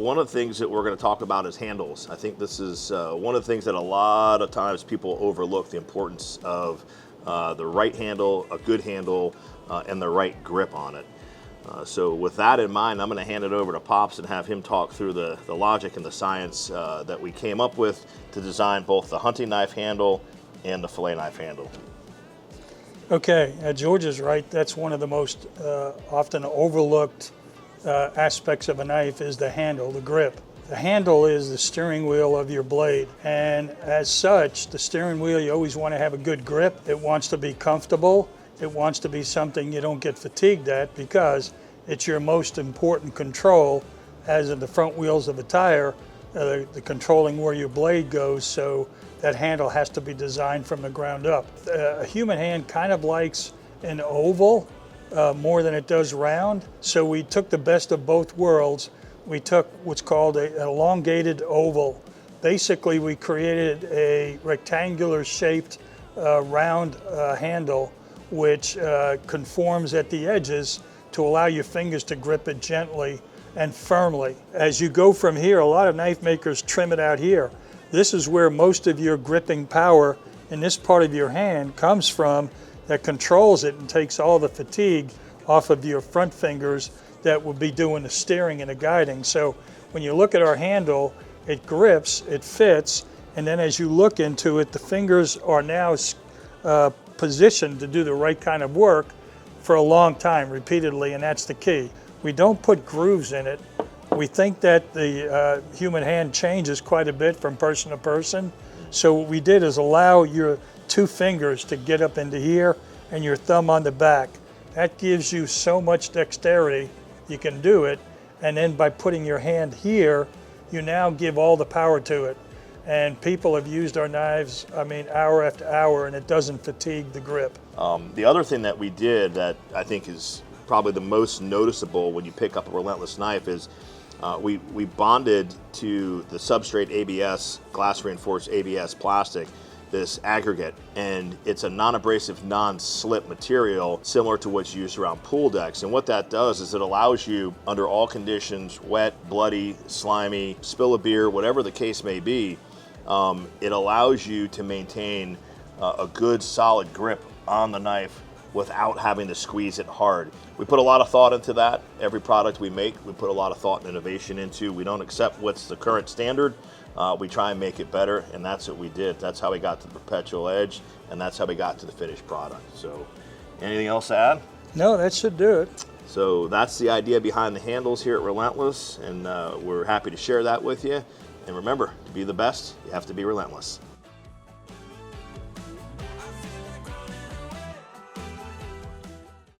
one of the things that we're going to talk about is handles. I think this is one of the things that a lot of times people overlook, the importance of the right handle, a good handle, and the right grip on it. So with that in mind, I'm going to hand it over to Pops and have him talk through the logic and the science that we came up with to design both the hunting knife handle and the fillet knife handle. Okay, George is right. That's one of the most often overlooked aspects of a knife is the handle, the grip. The handle is the steering wheel of your blade, and as such, the steering wheel, you always want to have a good grip. It wants to be comfortable. It wants to be something you don't get fatigued at, because it's your most important control, as in the front wheels of a tire, the controlling where your blade goes, so that handle has to be designed from the ground up. A human hand kind of likes an oval more than it does round, so we took the best of both worlds. We took what's called an elongated oval. Basically, we created a rectangular shaped round handle which conforms at the edges to allow your fingers to grip it gently and firmly. As you go from here, a lot of knife makers trim it out here. This is where most of your gripping power in this part of your hand comes from, that controls it and takes all the fatigue off of your front fingers that will be doing the steering and the guiding. So when you look at our handle, it grips, it fits, and then as you look into it, the fingers are now positioned to do the right kind of work for a long time, repeatedly, and that's the key. We don't put grooves in it. We think that the human hand changes quite a bit from person to person. So what we did is allow your two fingers to get up into here and your thumb on the back. That gives you so much dexterity, you can do it. And then by putting your hand here, you now give all the power to it. And people have used our knives, I mean, hour after hour, and it doesn't fatigue the grip. The other thing that we did that I think is probably the most noticeable when you pick up a Relentless knife is we bonded to the substrate ABS, glass reinforced ABS plastic, this aggregate, and it's a non-abrasive, non-slip material similar to what's used around pool decks. And what that does is it allows you, under all conditions, wet, bloody, slimy, spill a beer, whatever the case may be, it allows you to maintain a good solid grip on the knife without having to squeeze it hard. We put a lot of thought into that. Every product we make, we put a lot of thought and innovation into. We don't accept what's the current standard. We try and make it better, and that's what we did. That's how we got to the Perpetual Edge, and that's how we got to the finished product. So, anything else to add? No, that should do it. So that's the idea behind the handles here at Relentless, and we're happy to share that with you. And remember, to be the best, you have to be relentless.